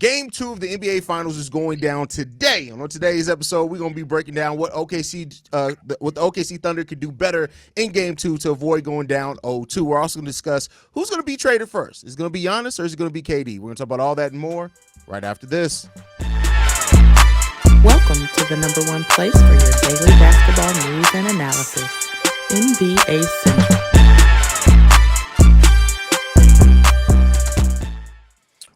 Game 2 of the NBA Finals is going down today. And on today's episode, we're going to be breaking down what the OKC Thunder could do better in Game 2 to avoid going down 0-2. We're also going to discuss who's going to be traded first. Is it going to be Giannis or is it going to be KD? We're going to talk about all that and more right after this. Welcome to the number one place for your daily basketball news and analysis, NBA Central.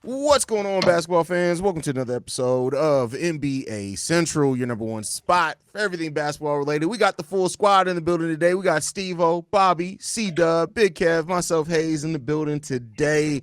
What's going on, basketball fans? Welcome to another episode of NBA Central, your number one spot for everything basketball related. We got the full squad in the building today. We got Steve-O, Bobby, C-Dub, Big Kev, myself, Hayes in the building today.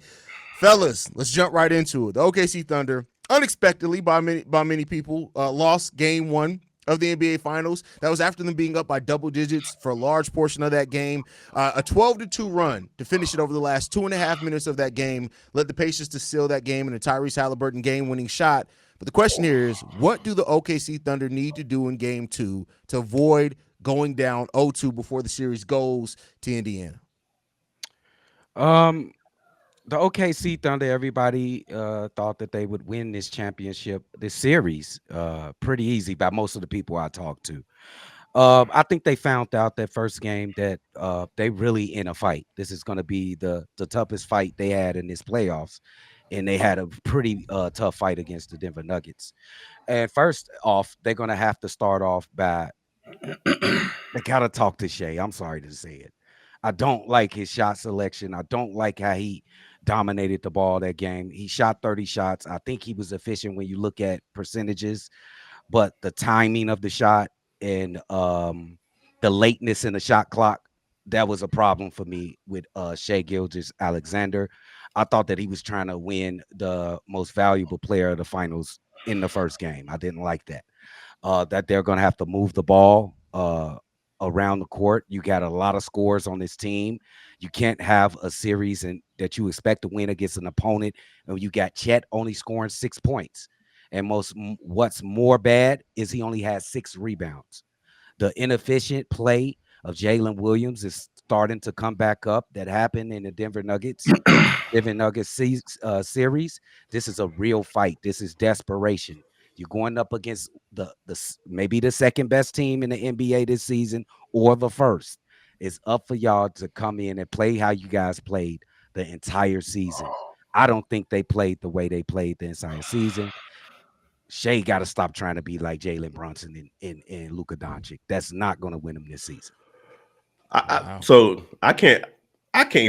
Fellas, let's jump right into it. The OKC Thunder, unexpectedly by many people, lost game 1 of the NBA Finals. That was after them being up by double digits for a large portion of that game. A 12-2 run to finish it over the last 2.5 minutes of that game led the Pacers to seal that game in a Tyrese Halliburton game-winning shot. But the question here is, what do the OKC Thunder need to do in Game 2 to avoid going down 0-2 before the series goes to Indiana? The OKC Thunder, everybody thought that they would win this series, pretty easy by most of the people I talked to. I think they found out that first game that they really in a fight. This is going to be the toughest fight they had in this playoffs, and they had a pretty tough fight against the Denver Nuggets. And first off, they're going to have to start off by they got to talk to Shai. I'm sorry to say it. I don't like his shot selection. I don't like how he dominated the ball that game. He shot 30 shots. I think he was efficient when you look at percentages, but the timing of the shot and the lateness in the shot clock, that was a problem for me with Shai Gilgeous-Alexander. I thought that he was trying to win the most valuable player of the finals in the first game. I didn't like that. That they're going to have to move the ball around the court. You got a lot of scores on this team. You can't have a series that you expect to win against an opponent, and you got Chet only scoring 6 points. And what's more bad is he only has 6 rebounds. The inefficient play of Jalen Williams is starting to come back up. That happened in the Denver Nuggets series. This is a real fight. This is desperation. You're going up against the maybe the second best team in the NBA this season or the first. It's up for y'all to come in and play how you guys played the entire season. I don't think they played the way they played the entire season. Shai got to stop trying to be like Jalen Brunson and Luka Doncic. That's not going to win him this season. So I can't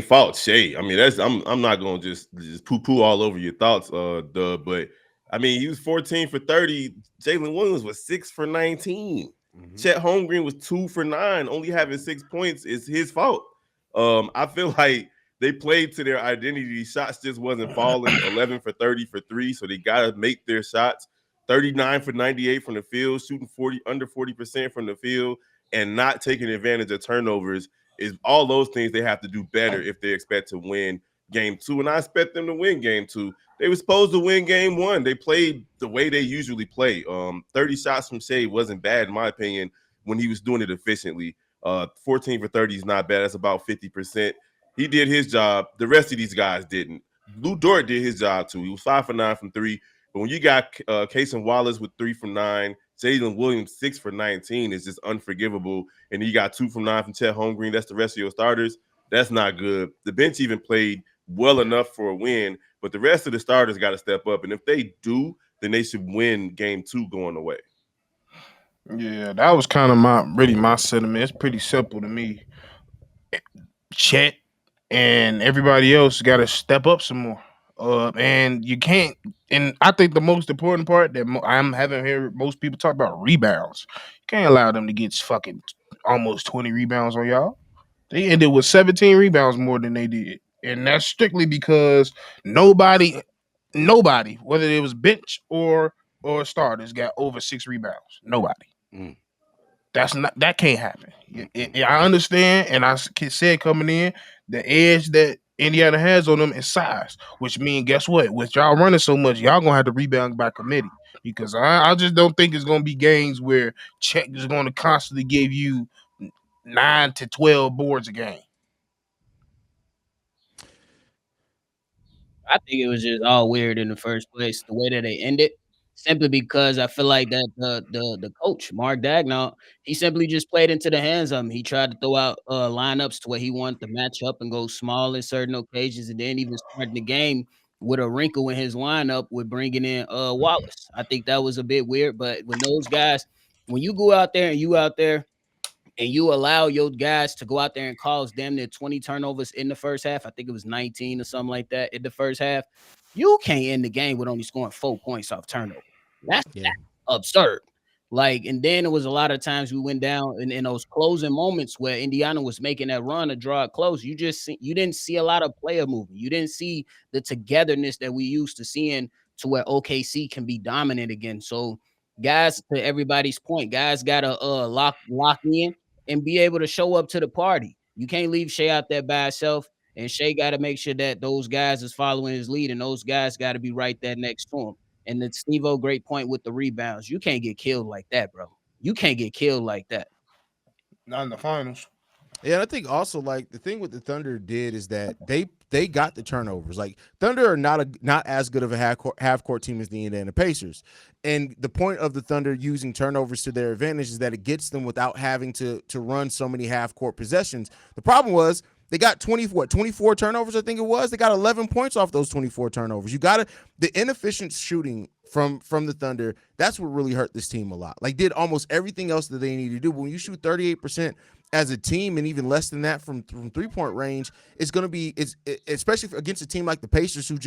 fault Shai. I mean, I'm not going to just poo-poo all over your thoughts, Dub, but I mean, he was 14 for 30. Jalen Williams was 6 for 19. Mm-hmm. Chet Holmgren was 2 for 9. Only having 6 points is his fault. I feel like they played to their identity. Shots just wasn't falling. 11 for 30 for 3, so they got to make their shots. 39 for 98 from the field, shooting under 40% from the field, and not taking advantage of turnovers is all those things they have to do better if they expect to win Game 2. And I expect them to win Game 2. They were supposed to win Game 1. They played the way they usually play. 30 shots from Shai wasn't bad, in my opinion, when he was doing it efficiently. 14 for 30 is not bad. That's about 50%. He did his job. The rest of these guys didn't. Lou Dort did his job, too. He was 5 for 9 from 3. But when you got Cason Wallace with 3 from 9, Jalen Williams 6 for 19 is just unforgivable. And you got 2 from 9 from Chet Holmgren. That's the rest of your starters. That's not good. The bench even played well enough for a win, but the rest of the starters got to step up. And if they do, then they should win Game 2 going away. Yeah, that was kind of my sentiment. It's pretty simple to me. Chet and everybody else got to step up some more. And you can't. And I think the most important part that I'm having here, most people talk about rebounds. You can't allow them to get fucking almost 20 rebounds on y'all. They ended with 17 rebounds more than they did. And that's strictly because nobody, whether it was bench or starters, got over 6 rebounds. Nobody. That can't happen. I understand, and I said coming in, the edge that Indiana has on them is size, which means guess what? With y'all running so much, y'all gonna have to rebound by committee because I just don't think it's gonna be games where Czech is gonna constantly give you 9 to 12 boards a game. I think it was just all weird in the first place, the way that they ended, simply because I feel like that the coach, Mark Daigneault, he simply just played into the hands of him. He tried to throw out lineups to where he wanted to match up and go small in certain occasions, and then even starting the game with a wrinkle in his lineup with bringing in Wallace. I think that was a bit weird, but when those guys, when you go out there and you out there and you allow your guys to go out there and cause damn near 20 turnovers in the first half, I think it was 19 or something like that in the first half, you can't end the game with only scoring 4 points off turnover. That's absurd. Like, and then it was a lot of times we went down in those closing moments where Indiana was making that run to draw it close. You didn't see a lot of player movement. You didn't see the togetherness that we used to seeing to where OKC can be dominant again. So, guys, to everybody's point, guys gotta lock in and be able to show up to the party. You can't leave Shai out there by himself, and Shai got to make sure that those guys is following his lead, and those guys got to be right there next to him. And then Steve-O, great point with the rebounds. You can't get killed like that, bro. You can't get killed like that. Not in the finals. Yeah, and I think also like the thing with the Thunder did is that they got the turnovers. Like Thunder are not as good of a half court team as the Indiana Pacers, and the point of the Thunder using turnovers to their advantage is that it gets them without having to run so many half court possessions. The problem was they got 24 turnovers. I think it was. They got 11 points off those 24 turnovers. You got the inefficient shooting from the Thunder. That's what really hurt this team a lot. Like did almost everything else that they need to do. But when you shoot 38% as a team and even less than that from 3-point range, it's going to be especially against a team like the Pacers who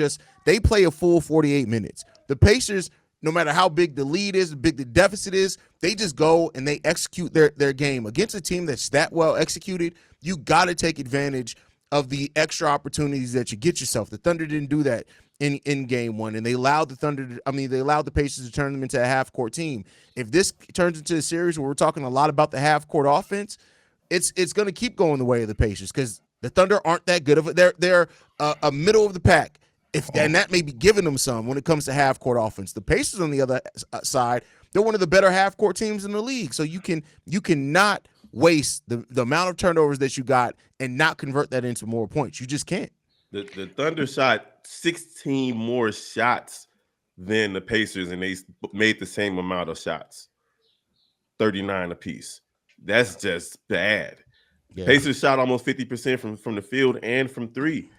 they play a full 48 minutes. The Pacers, no matter how big the lead is, how big the deficit is, they just go and they execute their game. Against a team that's that well executed, you got to take advantage of the extra opportunities that you get yourself. The Thunder didn't do that in game one, and they allowed the Pacers to turn them into a half-court team. If this turns into a series where we're talking a lot about the half-court offense, it's going to keep going the way of the Pacers because the Thunder aren't that good of it. They're a middle of the pack. And that may be giving them some when it comes to half-court offense. The Pacers on the other side, they're one of the better half-court teams in the league. So you cannot waste the amount of turnovers that you got and not convert that into more points. You just can't. The Thunder shot 16 more shots than the Pacers, and they made the same amount of shots, 39 apiece. That's just bad. Yeah. Pacers shot almost 50% from the field and from three.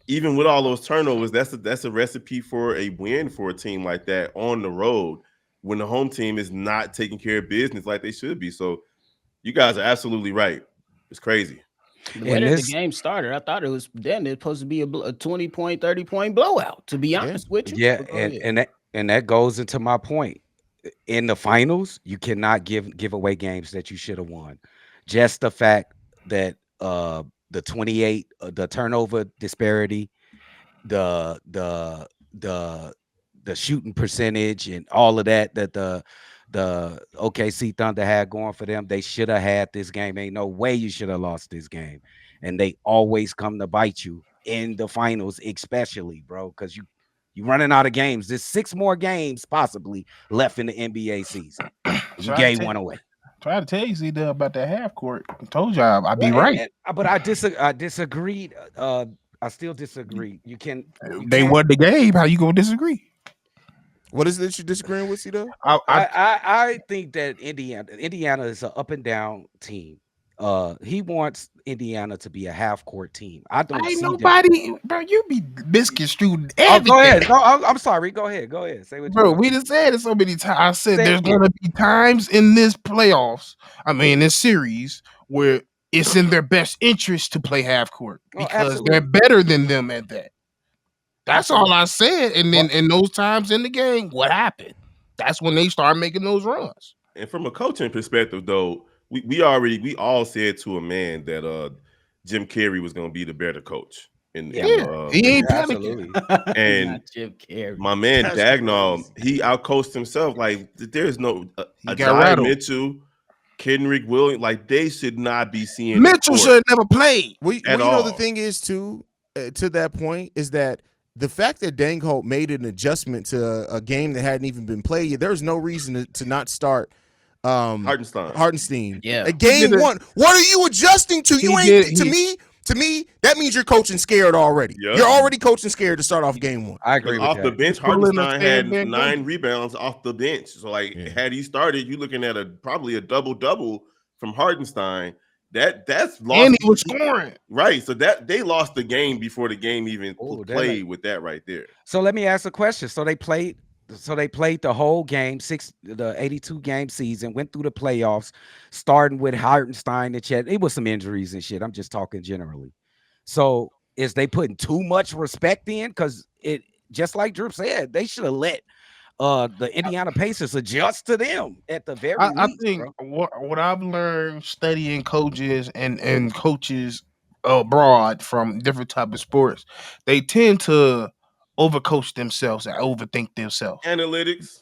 Even with all those turnovers, that's a recipe for a win for a team like that on the road when the home team is not taking care of business like they should be. So you guys are absolutely right. It's crazy. The way that the game started, I thought it was supposed to be a 20-point, 30-point blowout, to be honest with you. Yeah, and that goes into my point. In the finals, you cannot give away games that you should have won. Just the fact that the 28, the turnover disparity, the shooting percentage, and all of that the OKC Thunder had going for them, they should have had this game. Ain't no way you should have lost this game. And they always come to bite you in the finals, especially, bro, because you're running out of games. There's 6 more games possibly left in the NBA season. You gave one away. Try to tell you, see, about that half court. I told y'all I'd be right. But I disagreed. I still disagree. They won the game. How you gonna disagree? What is it that you're disagreeing with, though? I think that Indiana is an up and down team. He wants Indiana to be a half court team. I don't see nobody, bro. You be misconstrued everything. Go ahead. No, I'm sorry. Go ahead. Say what bro. We just said it so many times. I said there's gonna be times in this playoffs. I mean, this series where it's in their best interest to play half court because they're better than them at that. That's all I said. And then in those times in the game, what happened? That's when they start making those runs. And from a coaching perspective, though, we all said to a man that Jim Carrey was going to be the better coach. He ain't panicking. And Jim Carrey. My man Daigneault, he outcoached himself. Like there's no Ajay Mitchell, Kenrick Williams, like they should not be seeing. Mitchell should have never played. You know the thing is too, to that point is that the fact that Daigneault made an adjustment to a game that hadn't even been played, there's no reason to not start Hartenstein. Yeah. Game one. What are you adjusting to? To me, that means you're coaching scared already. Yeah. You're already coaching scared to start off game one. I agree with Off that. the bench, Pulling a Hartenstein had Stan Van 9 Gundy. rebounds off the bench. So, like, Yeah. had he started, you looking at probably a double from Hartenstein. That's lost. And he was scoring. Right. So that they lost the game before the game even played with that right there. So let me ask a question. So they played the whole game, the 82 game season, went through the playoffs, starting with Hartenstein and Chet. It was some injuries and shit. I'm just talking generally. So is they putting too much respect in? Because it, just like Drew said, they should have let the Indiana Pacers adjust to them at the very least. I think what I've learned studying coaches and coaches abroad from different type of sports, they tend to overcoach themselves and overthink themselves. Analytics.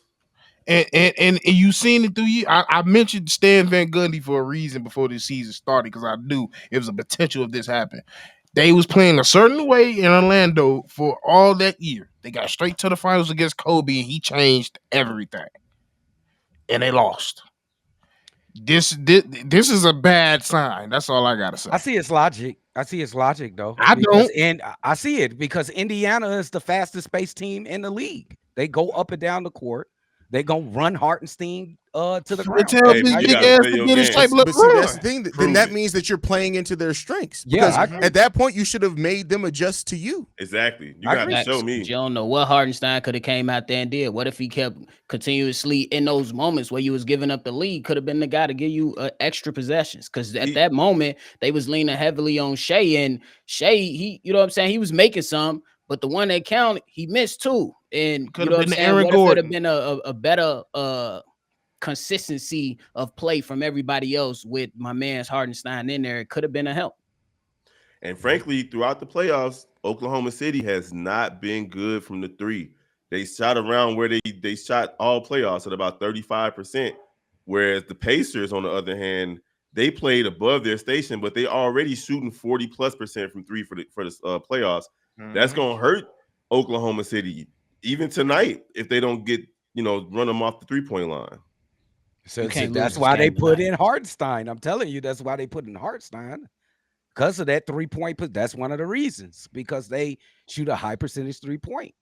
And you've seen it through you. I mentioned Stan Van Gundy for a reason before the season started because I knew it was a potential of this happening. They was playing a certain way in Orlando for all that year. They got straight to the finals against Kobe, and he changed everything. And they lost. This is a bad sign. That's all I gotta say. I see its logic. Though. I don't. And I see it because Indiana is the fastest paced team in the league. They go up and down the court. They gonna run Hartenstein to the ground. Tell Hey, this you big gotta ass play to your get his game. type But of see, run. that's the thing. Then Prove that it. means that you're playing into their strengths. Yeah, Because I agree. at that point, you should have made them adjust to you. Exactly. You I got agree. to show But me. you don't know what Hardenstein could have came out there and did. What if he kept continuously in those moments where you was giving up the lead? Could have been the guy to give you extra possessions because at that moment they was leaning heavily on Shai, and Shai, he, you know what I'm saying, he was making some, but the one that counted, he missed too. And Could you know have what I'm been saying? Aaron What if it Gordon. have been a better consistency of play from everybody else with my man's Hardenstein in there? It could have been a help. And frankly, throughout the playoffs, Oklahoma City has not been good from the three. They shot around where they shot all playoffs at about 35%, whereas the Pacers, on the other hand, they played above their station, but they already shooting 40+% from three for the playoffs. That's gonna hurt Oklahoma City even tonight if they don't get run them off the 3-point line. So can't lose that's this why they game put tonight. in Hartenstein. I'm telling you, that's why they put in Hartenstein. Because of that 3-point, that's one of the reasons. Because they shoot a high percentage 3-point.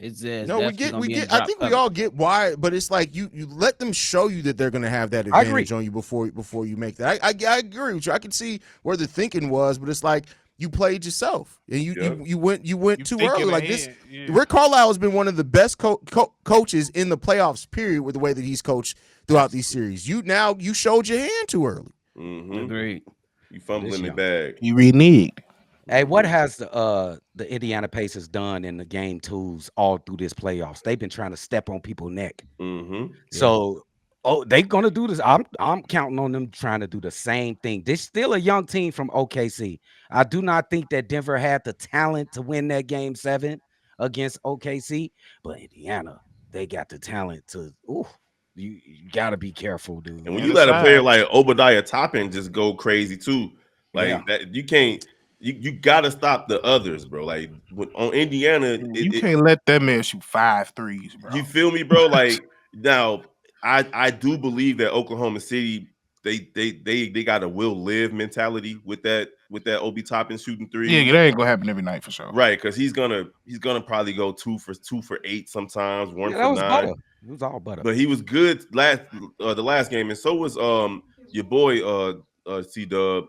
No, we get. I think we all get why, but it's like you let them show you that they're going to have that advantage on you before you make that. I agree with you. I can see where the thinking was, but it's like you played yourself and you went too early. Like this, Rick Carlisle has been one of the best coaches in the playoffs. Period. With the way that he's coached throughout these series, you showed your hand too early. Mm-hmm. Agreed. You fumbling the bag. You reneged. Hey, what has the Indiana Pacers done in the game twos all through this playoffs? They've been trying to step on people's neck. Mm-hmm. So, they're gonna do this. I'm counting on them trying to do the same thing. They're still a young team from OKC. I do not think that Denver had the talent to win that game 7 against OKC, but Indiana, they got the talent to. You gotta be careful, dude. And when you let a player like Obadiah Toppin just go crazy too, like that, you can't. You gotta stop the others, bro. Like on Indiana, you can't let that man shoot 5 threes, bro. You feel me, bro? Like now, I do believe that Oklahoma City they got a will live mentality with that Obi Toppin shooting 3. Yeah, that ain't gonna happen every night for sure. Right, because he's gonna probably go 2 for 8 sometimes, 1 for 9. Butter. It was all butter. But he was good the last game, and so was your boy C-Dub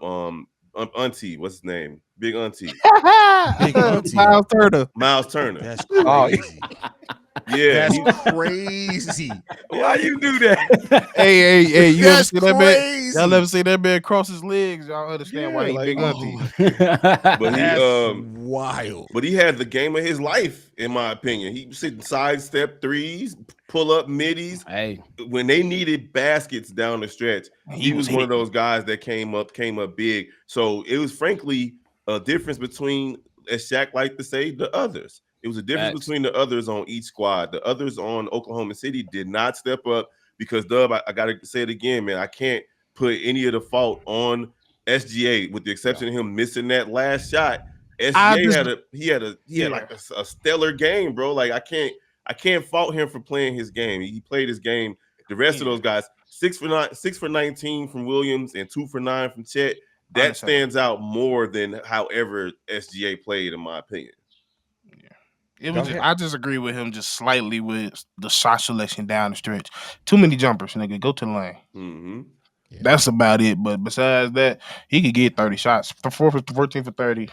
Auntie, what's his name? Big Auntie. Big Auntie. Miles Turner. That's crazy. Yeah, that's crazy. Why you do that? Hey, you ever That's see that man? crazy. Y'all ever see that man cross his legs? Y'all understand why he big auntie. But That's wild. But he had the game of his life, in my opinion. He was hitting sidestep threes, pull up middies. Hey, when they needed baskets down the stretch, he was one of those guys that came up big. So it was frankly a difference between, as Shaq liked to say, the others. It was a difference between the others on each squad. The others on Oklahoma City did not step up because, Dub, I got to say it again, man. I can't put any of the fault on SGA with the exception of him missing that last shot. SGA had like a stellar game, bro. Like I can't fault him for playing his game. He played his game. The rest of those guys, 6 for 19 from Williams and 2 for 9 from Chet. that stands out more than however SGA played, in my opinion. It was. I just agree with him just slightly with the shot selection down the stretch. Too many jumpers, nigga. Go to the lane. Mm-hmm. Yeah. That's about it. But besides that, he could get 30 shots for 14 for 30.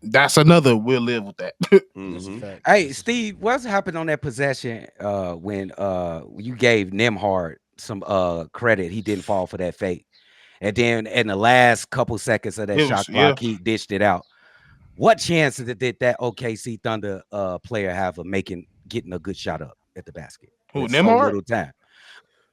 That's another. We'll live with that. Mm-hmm. Hey, Steve, what's happened on that possession when you gave Nembhard some credit? He didn't fall for that fake, and then in the last couple seconds of that shot clock, he dished it out. What chances did that OKC Thunder player have of getting a good shot up at the basket? Who, with Nembhard? so little time.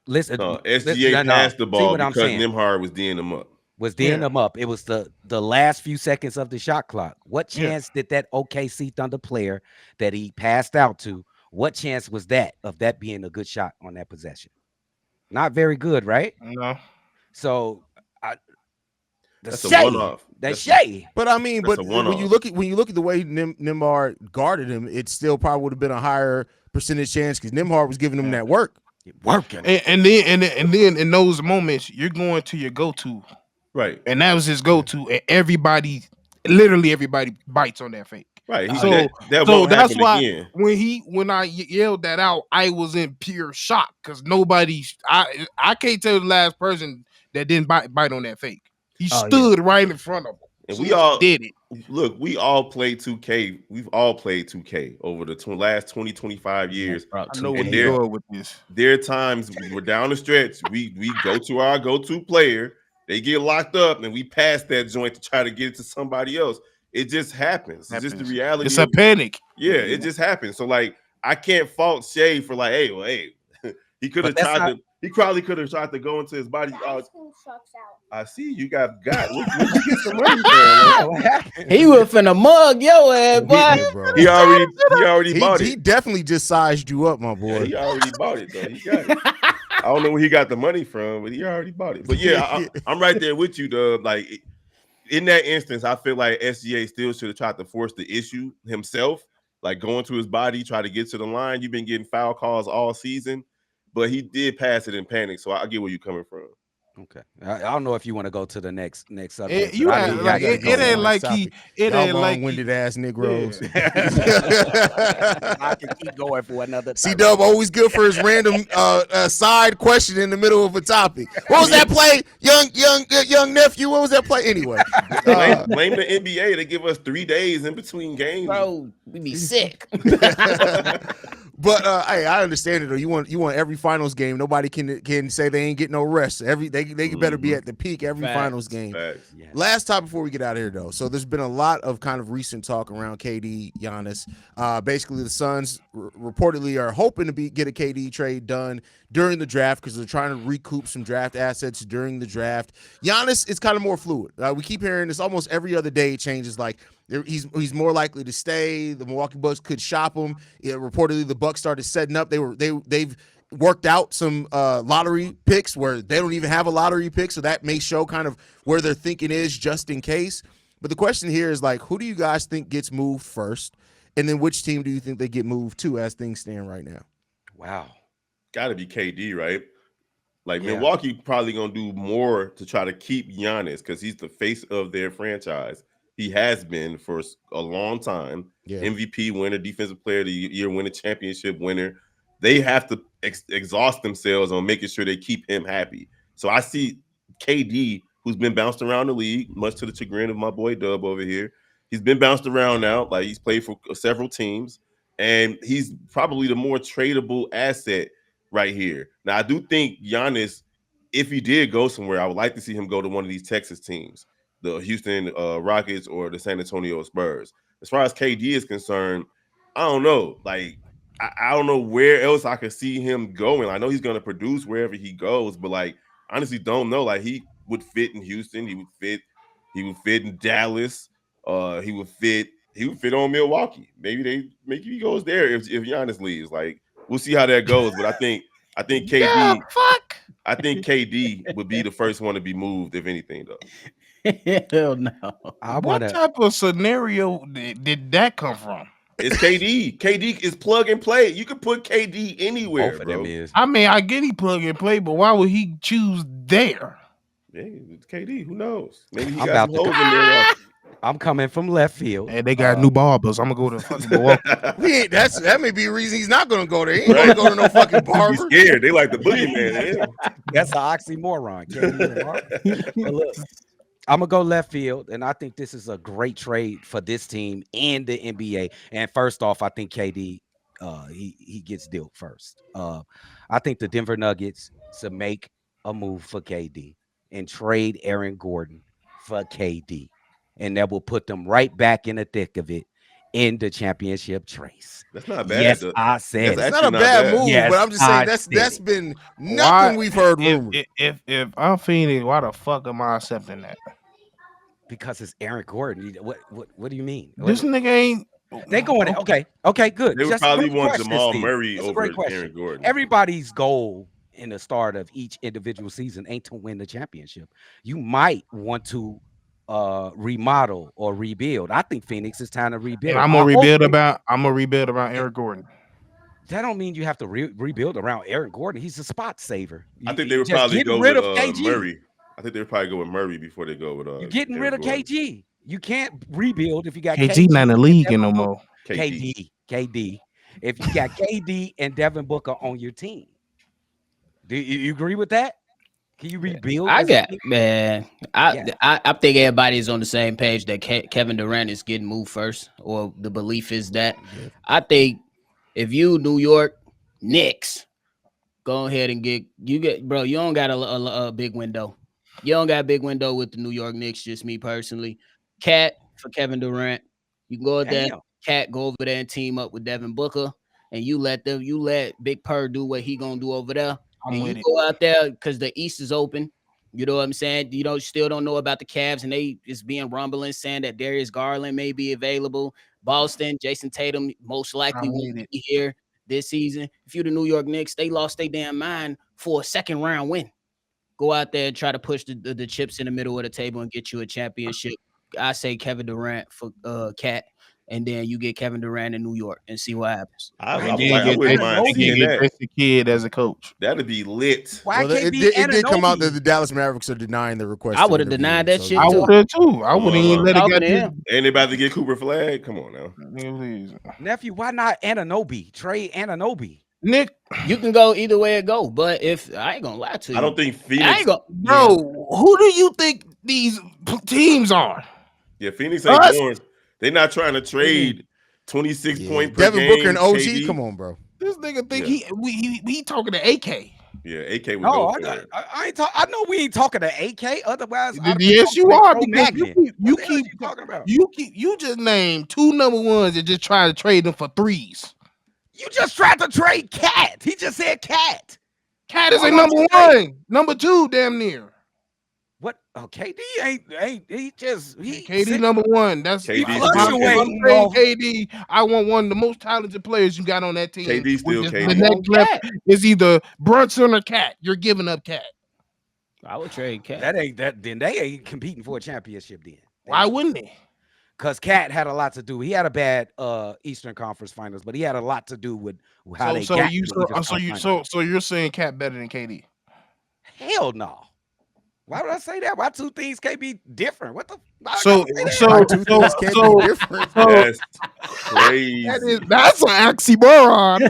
Listen, SGA passed the ball because saying? Nembhard was D'ing him up. Him up. It was the last few seconds of the shot clock. What chance did that OKC Thunder player that he passed out to? What chance was that of that being a good shot on that possession? Not very good, right? No. So that's a one-off. That's Shai. But I mean, but when you look at the way Nembhard guarded him, it still probably would have been a higher percentage chance because Nembhard was giving him that work. Working. And then in those moments, you're going to your go-to. Right. And that was his go-to. And literally everybody bites on that fake. Right. So that's why when I yelled that out, I was in pure shock because I can't tell the last person that didn't bite on that fake. He stood right in front of him. And we all did it. Look, we all played 2K. We've all played 2K over the last 20, 25 years. I know where you're going with this. There are times we're down the stretch. We go to our go-to player. They get locked up, and we pass that joint to try to get it to somebody else. It just happens. It's just the reality. It's a panic. Yeah, it just happens. So, like, I can't fault Shai for like, hey, he could have tried to. He probably could have tried to go into his body. I see you got. Where'd you get some money from? He was finna mug your ass, boy. He already bought it. He definitely just sized you up, my boy. Yeah, he already bought it though. He got it. I don't know where he got the money from, but he already bought it. But yeah, I'm right there with you, Dub. Like in that instance, I feel like SGA still should have tried to force the issue himself, like going to his body, try to get to the line. You've been getting foul calls all season, but he did pass it in panic. So I get where you're coming from. Okay, I don't know if you want to go to the next subject. It ain't like long-winded ass Negroes. I can keep going for another. C-Dub always good for his random side question in the middle of a topic. What was that play, young nephew? What was that play anyway? Blame the NBA. They give us 3 days in between games, bro. We be sick. But hey, I understand it though. You want every finals game. Nobody can say they ain't getting no rest. They better be at the peak every finals game. Yes. Last time before we get out of here though. So there's been a lot of kind of recent talk around KD, Giannis. Basically the Suns reportedly are hoping to get a KD trade done during the draft because they're trying to recoup some draft assets during the draft. Giannis is kind of more fluid. We keep hearing this almost every other day. It changes. Like he's more likely to stay. The Milwaukee Bucks could shop him. Reportedly, the Bucks started setting up. They've worked out some lottery picks where they don't even have a lottery pick, so that may show kind of where their thinking is just in case. But the question here is like, who do you guys think gets moved first, and then which team do you think they get moved to as things stand right now? Wow, got to be KD, right? Like Milwaukee probably gonna do more to try to keep Giannis because he's the face of their franchise. He has been for a long time. Yeah. MVP winner, defensive player of the year winner, championship winner. They have to exhaust themselves on making sure they keep him happy. So I see KD, who's been bounced around the league, much to the chagrin of my boy Dub over here. He's been bounced around now. Like he's played for several teams, and he's probably the more tradable asset right here. Now, I do think Giannis, if he did go somewhere, I would like to see him go to one of these Texas teams, the Houston Rockets or the San Antonio Spurs. As far as KD is concerned, I don't know. Like, I don't know where else I could see him going. I know he's going to produce wherever he goes, but like, honestly, don't know. Like, he would fit in Houston. He would fit in Dallas. He would fit on Milwaukee. Maybe he goes there if Giannis leaves. Like, we'll see how that goes. But I think KD. Yeah, fuck. I think KD would be the first one to be moved, if anything, though. Hell no. What type of scenario did that come from? It's KD. KD is plug and play. You can put KD anywhere, bro. I mean, I get he plug and play, but why would he choose there? Hey, it's KD. Who knows? Maybe he I'm got about some to holes in there. I'm coming from left field. And they got new barbers. I'm gonna go to fucking Milwaukee. That may be a reason he's not gonna go there. He ain't gonna Right. go to no fucking They be barber. scared. They like the boogeyman. That's an oxymoron. KD and Mark. But look, I'm gonna go left field, and I think this is a great trade for this team and the NBA. And first off, I think KD, he gets dealt first. I think the Denver Nuggets should make a move for KD and trade Aaron Gordon for KD, and that will put them right back in the thick of it in the championship race. That's not bad. Yes, though. I said That's it. It's not a actually bad bad. move, Yes, but I'm just saying I that's said it. been nothing we've heard rumored. If I'm Phoenix, why the fuck am I accepting that? Because it's Aaron Gordon. What do you mean? This nigga ain't. They going okay, good. They would Just probably great want question, Jamal Steve. Murray That's a over great question. Aaron Gordon. Everybody's goal in the start of each individual season ain't to win the championship. You might want to remodel or rebuild. I think Phoenix is time to rebuild. And I'm gonna rebuild around Eric Gordon. That don't mean you have to rebuild around Aaron Gordon. He's a spot saver. I think they would just probably getting go rid with of KG. Murray. I think they would probably go with Murray before they go with You're getting Aaron rid of Gordon. KG. You can't rebuild if you got KG not in the and league Devin no Booker. more. KD. If you got KD and Devin Booker on your team, do you agree with that? Can you rebuild? I as a got team? man. Yeah. I think everybody's on the same page that Kevin Durant is getting moved first, or the belief is that. I think if you New York Knicks, go ahead and bro. You don't got a big window. You don't got a big window with the New York Knicks. Just me personally. Cat for Kevin Durant. You can go there. Damn. Cat go over there and team up with Devin Booker, and you let Big Purr do what he gonna do over there. I'm And with you it. go out there because the East is open. You know what I'm saying? You still don't know about the Cavs, and they is being rumbling saying that Darius Garland may be available. Boston, Jason Tatum most likely I'm won't with it. be here this season. If you're the New York Knicks, they lost their damn mind for a second round win. Go out there and try to push the chips in the middle of the table and get you a championship. I say Kevin Durant for Cat, and then you get Kevin Durant in New York and see what happens. I And then wouldn't mind seeing get that. Jason Kidd as a coach. That'd be lit. Why Well, can't it be did come out that Anunoby? the Dallas Mavericks are denying the request. I to would've interview denied him, that so shit I too. would have too. I wouldn't even let it Talking get to this. him. Ain't they about to get Cooper Flag? Come on now. Nigga, please. Nephew, why not Anunoby? Trade Anunoby. Nick, You can go either way it go, but if I ain't gonna lie to you, I don't think I Phoenix. ain't gonna, bro, who do you think these teams are? Yeah, Phoenix ain't Us? going. They're not trying to trade 26 Yeah. point per Devin game. Booker and OG, KD. come on, bro. This nigga think Yeah. he talking to AK. Yeah, AK would No, go I, for it. I ain't talk. I know we ain't talking to AK. Otherwise, I'd be Yes, talking you to are Pro because Magnet. you What the hell keep you talking about? you just named two number ones and just try to trade them for threes. You just tried to trade Cat. He just said Cat. Cat is Why a don't number you trade- one, number two, damn near. What? Oh, KD ain't he just he KD sit- number one. That's KD if still I'm fluctuating trading off- KD. I want one of the most talented players you got on that team. KD still Which is KD. The next want left Cat. is either Brunson or Cat. You're giving up Cat. I would trade Cat. That ain't that. Then they ain't competing for a championship. Then Why wouldn't they? Because Cat had a lot to do. He had a bad Eastern Conference Finals, but he had a lot to do with how they So got you to the Eastern Conference Finals. so you're saying Cat better than KD? Hell no. Why would I say that? Why two things can't be different? What the? why I So gotta say that? Why two things can't be different? That's crazy. That's an oxymoron.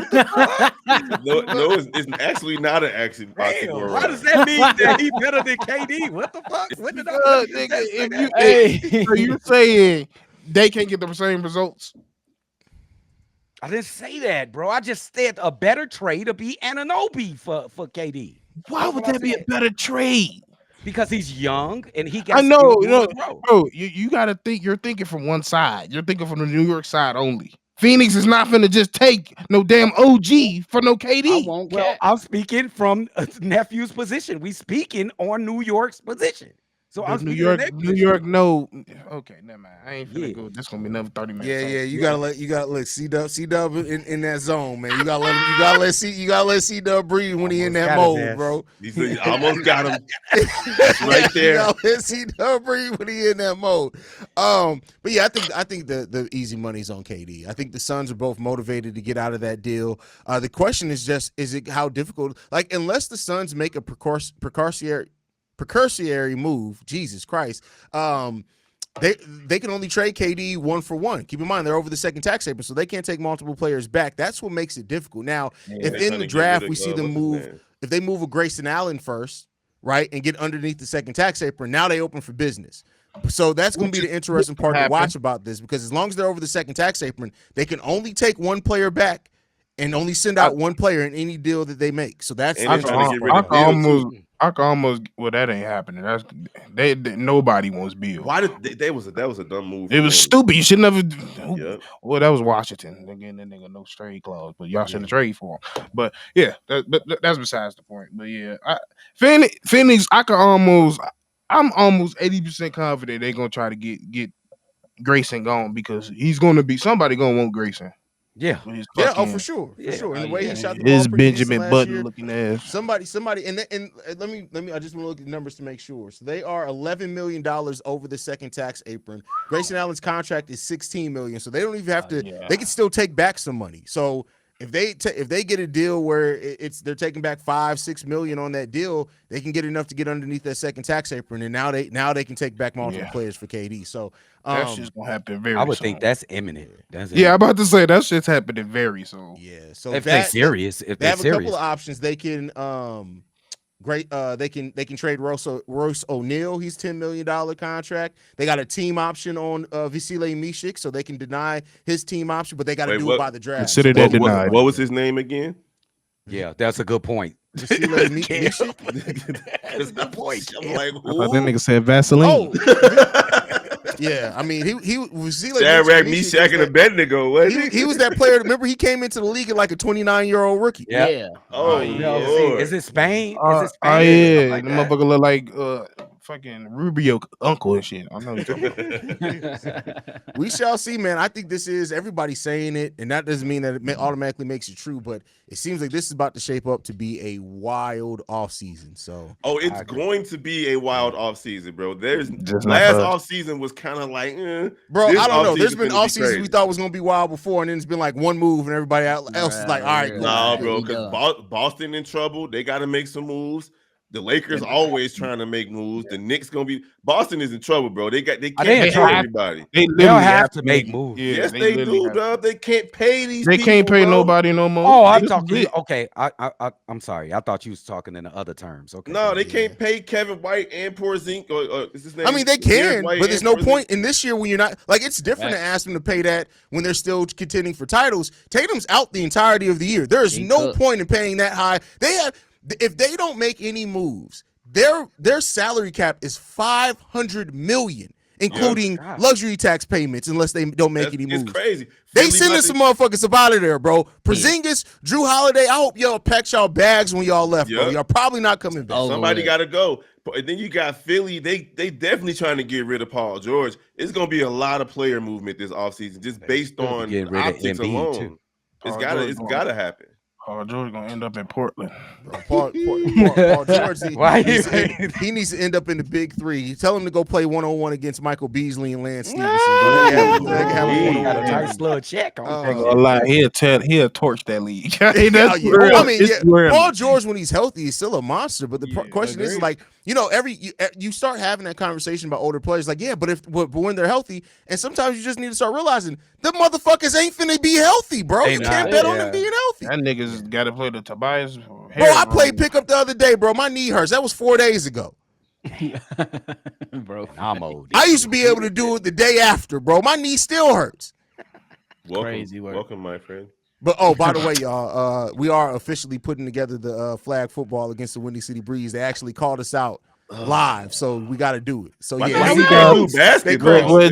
No, it's actually not an Damn, oxymoron. why does that mean that he better than KD? What the fuck? When did I Because, when did nigga, that say if that? you Hey. so you're saying they can't get the same results? I didn't say that, bro. I just said a better trade to be Anunoby for KD. Why That's would what I that be a said. better trade? Because he's young and he got I know, still you know, room to grow. bro. You got to think. You're thinking from one side. You're thinking from the New York side only. Phoenix is not finna just take no damn OG for no I KD. want Well, Cat. I'm speaking from nephew's position. We speaking on New York's position. So I'm New speaking York, of their New position. York, no. Okay, never mind. I ain't finna Yeah. go. This gonna be another 30 minutes. Yeah. You gotta let C-Dub in that zone, man. You gotta let C-Dub breathe when he in that Almost got his mode, ass. bro. He almost got him. Right there. You gotta let C-Dub breathe when he in that mode. But yeah, I think the easy money's on KD. I think the Suns are both motivated to get out of that deal. The question is just, is it how difficult? Like, unless the Suns make a precautionary precursory move, Jesus Christ, they can only trade KD 1-for-1. Keep in mind they're over the second tax apron, so they can't take multiple players back. That's what makes it difficult. Now, if in the draft we see them move, if they move a Grayson Allen first, right, and get underneath the second tax apron, now they open for business. So that's going to be the interesting part to watch about this, because as long as they're over the second tax apron, they can only take one player back and only send out one player in any deal that they make. So that's I can almost well, that ain't happening. That's nobody wants Bill. Why did that was a dumb move? It was stupid. You should never. Well, that was Washington. They getting that nigga no trade clause, but y'all shouldn't trade for him. But yeah, that's besides the point. But yeah, Phoenix, I'm almost 80% confident they're gonna try to get Grayson gone, because he's gonna be somebody gonna want Grayson. Yeah. For sure. And the way he shot the ball, his Benjamin Button looking ass. Somebody, and let me. I just want to look at the numbers to make sure. So they are $11 million over the second tax apron. Grayson Allen's contract is $16 million, so they don't even have to. They can still take back some money. So if they get a deal where they're taking back $5-6 million on that deal, they can get enough to get underneath that second tax apron, and now they can take back multiple players for KD. So that's just gonna happen very. I would soon. think that's imminent. I'm about to say that shit's happening very soon. Yeah. So if they're serious, they have a couple of options. They can they can trade Royce O'Neal. He's $10 million contract. They got a team option on Vasile Micic, so they can deny his team option, but they got to do it by the draft. Consider that denied. What was his name again? Yeah, that's a good point. Vasile Micic. That's a good point. I'm like, I thought that nigga said Vaseline. Yeah, I mean, he was Shadrach, Meshach, and Abednego. He was that player. Remember, he came into the league like a 29-year-old rookie. Yeah. Oh, Lord. Is it Spain? The motherfucker look like fucking Rubio uncle and shit. I know you're talking about. We shall see, man. I think this is everybody saying it, and that doesn't mean that it automatically makes it true, but it seems like this is about to shape up to be a wild offseason. So, it's going to be a wild offseason, bro. Last offseason was kind of like, bro. I don't know. There's been offseasons we thought was going to be wild before, and then it's been like one move, and everybody else is like, all right, nah, bro. Because Boston in trouble, they got to make some moves. The Lakers always trying to make moves. The Knicks gonna be. Boston is in trouble, bro. They can't pay everybody. They don't have to make moves. Yeah, yes, they do, dog. They can't pay these. They can't pay nobody no more. Oh, I'm talking. Okay, I'm sorry. I thought you was talking in the other terms. Okay. No, they can't pay Kevin White and Porzingis. Or is his name? I mean, they can, but there's no point in this year when you're not like. It's different to ask them to pay that when they're still contending for titles. Tatum's out the entirety of the year. There is no point in paying that high. If they don't make any moves, their salary cap is $500 million, including luxury tax payments, unless they don't make any moves. It's crazy. They sending some motherfuckers up out of there, bro. Porzingis, Drew Holiday. I hope y'all packed y'all bags when y'all left, bro. Y'all probably not coming back. Somebody got to go. And then you got Philly. They definitely trying to get rid of Paul George. It's gonna be a lot of player movement this offseason, just based on optics alone. Too. It's gotta happen. Paul George gonna end up in Portland. Paul George, he needs to end up in the big three. You tell him to go play 1-on-1 against Michael Beasley and Lance Stevenson. He got a nice little check on. He'll torch that league. Paul George, when he's healthy, he's still a monster. But the question is, like, you start having that conversation about older players, like, but when they're healthy, and sometimes you just need to start realizing the motherfuckers ain't finna be healthy, bro. You can't bet on them being healthy. That nigga's got to play the Tobias. Bro, I played pickup the other day, bro. My knee hurts. That was 4 days ago. Bro, I'm old. I used to be able to do it the day after, bro. My knee still hurts. Welcome, my friend. But by the way, y'all, we are officially putting together the flag football against the Windy City Breeze. They actually called us out live, so we got to do it. So we do basketball.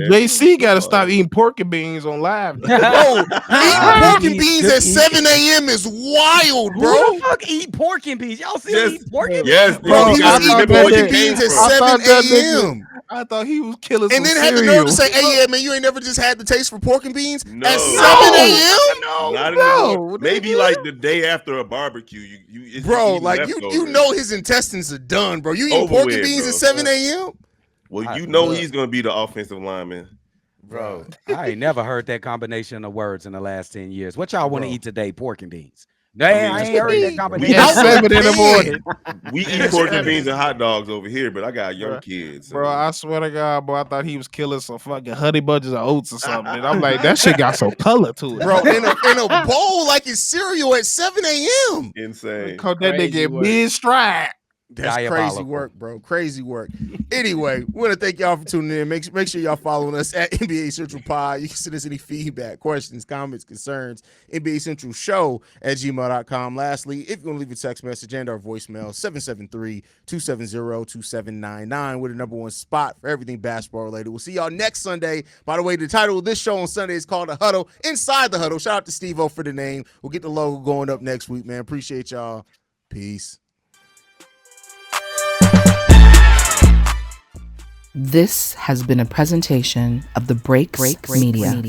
JC got to stop eating pork and beans on live. Bro, eating pork and beans at 7 a.m. is wild, bro. Who the fuck eat pork and beans? Y'all see him eat pork and beans? Yes, bro. He was eating pork and beans at 7 a.m. I thought he was killing and then cereal. had the nerve to say, "Hey, yeah, man, you ain't never just had the taste for pork and beans at 7 a.m." No, maybe like the day after a barbecue. Bro, like you know his intestines are done, bro. You eat pork and beans at 7 a.m. Well, you know he's gonna be the offensive lineman. Bro, I ain't never heard that combination of words in the last 10 years. What y'all want to eat today? Pork and beans. I ain't heard that We combination. at 7 in the morning. We eat pork and beans and hot dogs over here, but I got young kids. Bro, I swear to God, bro, I thought he was killing some fucking honey bunches of oats or something. And I'm like, that shit got some color to it. Bro, in a bowl like it's cereal at 7 a.m. Insane. Caught that Crazy nigga work. mid-stride. That's crazy Diabolical. work, bro. Crazy work. Anyway, we want to thank y'all for tuning in. Make sure y'all following us at NBA Central Pod. You can send us any feedback, questions, comments, concerns. NBA Central Show at gmail.com. Lastly, if you want to leave a text message and our voicemail, 773-270-2799. We're the number one spot for everything basketball related. We'll see y'all next Sunday. By the way, the title of this show on Sunday is called The Huddle. Inside the Huddle. Shout out to Steve-O for the name. We'll get the logo going up next week, man. Appreciate y'all. Peace. This has been a presentation of the Breaks Media.